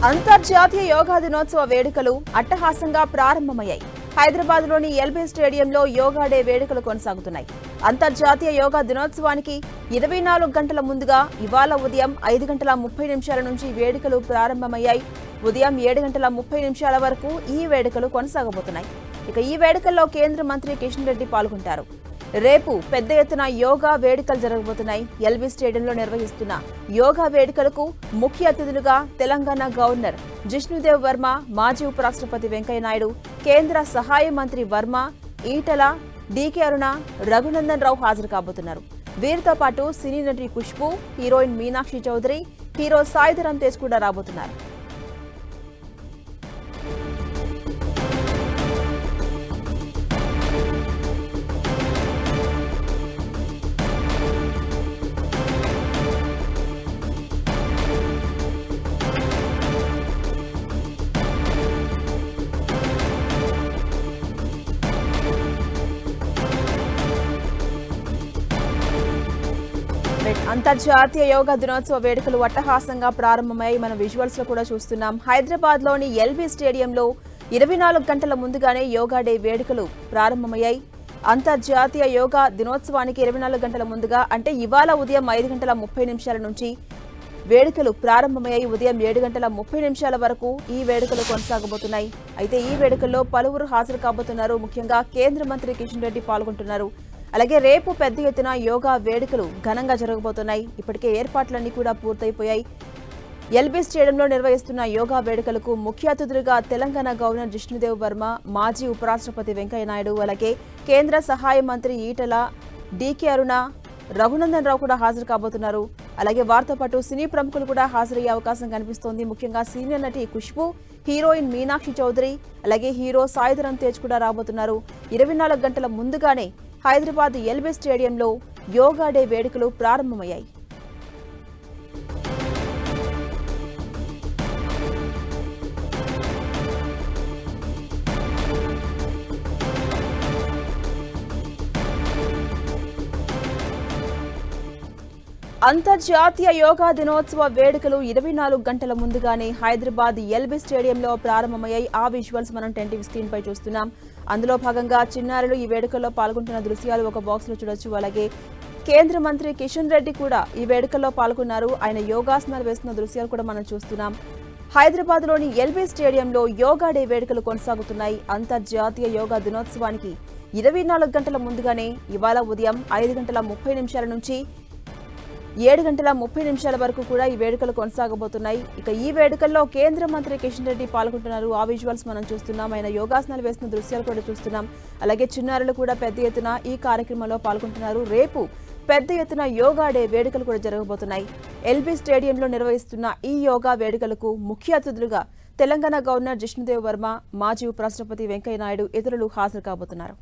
అంతర్జాతీయ యోగా దినోత్సవ వేడుకలు అట్టహాసంగా ప్రారంభమయ్యాయి. హైదరాబాద్లోని ఎల్బీ స్టేడియంలో యోగా డే వేడుకలు కొనసాగుతున్నాయి. అంతర్జాతీయ యోగా దినోత్సవానికి 24 గంటల ముందుగా ఇవాళ ఉదయం 5:30 నుంచి వేడుకలు ప్రారంభమయ్యాయి. ఉదయం 7:30 వరకు ఈ వేడుకలు కొనసాగబోతున్నాయి. ఇక ఈ వేడుకల్లో కేంద్ర మంత్రి కిషన్ రెడ్డి పాల్గొంటారు. రేపు పెద్ద ఎత్తున యోగా వేడుకలు జరగబోతున్నాయి. ఎల్బీ స్టేడియంలో నిర్వహిస్తున్న యోగా వేడుకలకు ముఖ్య అతిథులుగా తెలంగాణ గవర్నర్ జిష్ణుదేవ్ వర్మ, మాజీ ఉపరాష్ట్రపతి వెంకయ్య నాయుడు, కేంద్ర సహాయ మంత్రి వర్మ, ఈటల, డీకే అరుణ, రఘునందన్ రావు హాజరు కాబోతున్నారు. వీరితో పాటు సినీ నటి ఖుష్బూ, హీరోయిన్ మీనాక్షి చౌదరి, హీరో సాయి ధరమ్ తేజ్ కూడా రాబోతున్నారు. అంతర్జాతీయ యోగా దినోత్సవ వేడుకలు అట్టహాసంగా ప్రారంభమయ్యాయి. మనం విజువల్స్ లో కూడా చూస్తున్నాం. హైదరాబాద్ లోని ఎల్బీ స్టేడియంలో 24 గంటల ముందుగానే యోగా డే వేడుకలు ప్రారంభమయ్యాయి. అంతర్జాతీయ యోగా దినోత్సవానికి 24 గంటల ముందుగా అంటే ఇవాళ ఉదయం 5:30 నుంచి వేడుకలు ప్రారంభమయ్యాయి. ఉదయం 7:30 వరకు ఈ వేడుకలు కొనసాగబోతున్నాయి. అయితే ఈ వేడుకల్లో పలువురు హాజరు కాబోతున్నారు. ముఖ్యంగా కేంద్ర మంత్రి కిషన్ రెడ్డి పాల్గొంటున్నారు. అలాగే రేపు పెద్ద ఎత్తున యోగా వేడుకలు ఘనంగా జరగబోతున్నాయి. ఇప్పటికే ఏర్పాట్లన్నీ కూడా పూర్తయిపోయాయి. ఎల్బీ స్టేడియంలో నిర్వహిస్తున్న యోగా వేడుకలకు ముఖ్య అతిథులుగా తెలంగాణ గవర్నర్ జిష్ణుదేవ్ వర్మ, మాజీ ఉపరాష్ట్రపతి వెంకయ్య నాయుడు, అలాగే కేంద్ర సహాయ మంత్రి ఈటల, డీకే అరుణ, రఘునందన్ రావు కూడా హాజరు కాబోతున్నారు. అలాగే వారితో పాటు సినీ ప్రముఖులు కూడా హాజరయ్యే అవకాశం కనిపిస్తోంది. ముఖ్యంగా సీనియర్ నటి ఖుష్బూ, హీరోయిన్ మీనాక్షి చౌదరి, అలాగే హీరో సాయి ధరమ్ తేజ్ కూడా రాబోతున్నారు. 24 గంటల ముందుగానే హైదరాబాద్ ఎల్బీ స్టేడియంలో యోగా డే వేడుకలు ప్రారంభమయ్యాయి. అంతర్జాతీయ యోగా దినోత్సవ వేడుకలు 24 గంటల ముందుగానే హైదరాబాద్ ఎల్బీ స్టేడియంలో ప్రారంభమయ్యాయి. ఆ విజువల్స్ మనం 10 టీవీ స్క్రీన్ పై చూస్తున్నాం. అందులో భాగంగా చిన్నారులు ఈ వేడుకల్లో పాల్గొంటున్న దృశ్యాలు ఒక బాక్స్ లో చూడొచ్చు. అలాగే కేంద్ర మంత్రి కిషన్ రెడ్డి కూడా ఈ వేడుకల్లో పాల్గొన్నారు. ఆయన యోగాసనాలు వేస్తున్న దృశ్యాలు కూడా మనం చూస్తున్నాం. హైదరాబాద్ లోని ఎల్బీ స్టేడియంలో యోగా డే వేడుకలు కొనసాగుతున్నాయి. అంతర్జాతీయ యోగా దినోత్సవానికి 24 గంటల ముందుగానే ఇవాళ ఉదయం 5:30 నుంచి 7:30 వరకు కూడా ఈ వేడుకలు కొనసాగబోతున్నాయి. ఇక ఈ వేడుకల్లో కేంద్ర మంత్రి కిషన్ రెడ్డి పాల్గొంటున్నారు. ఆ విజువల్స్ మనం చూస్తున్నాం. ఆయన యోగాసనాలు వేస్తున్న దృశ్యాలు కూడా చూస్తున్నాం. అలాగే చిన్నారులు కూడా పెద్ద ఎత్తున ఈ కార్యక్రమంలో పాల్గొంటున్నారు. రేపు పెద్ద ఎత్తున యోగా డే వేడుకలు కూడా జరగబోతున్నాయి. ఎల్బీ స్టేడియంలో నిర్వహిస్తున్న ఈ యోగా వేడుకలకు ముఖ్య అతిథులుగా తెలంగాణ గవర్నర్ జిష్ణుదేవ్ వర్మ, మాజీ ఉపరాష్ట్రపతి వెంకయ్య నాయుడు, ఇతరులు హాజరు కాబోతున్నారు.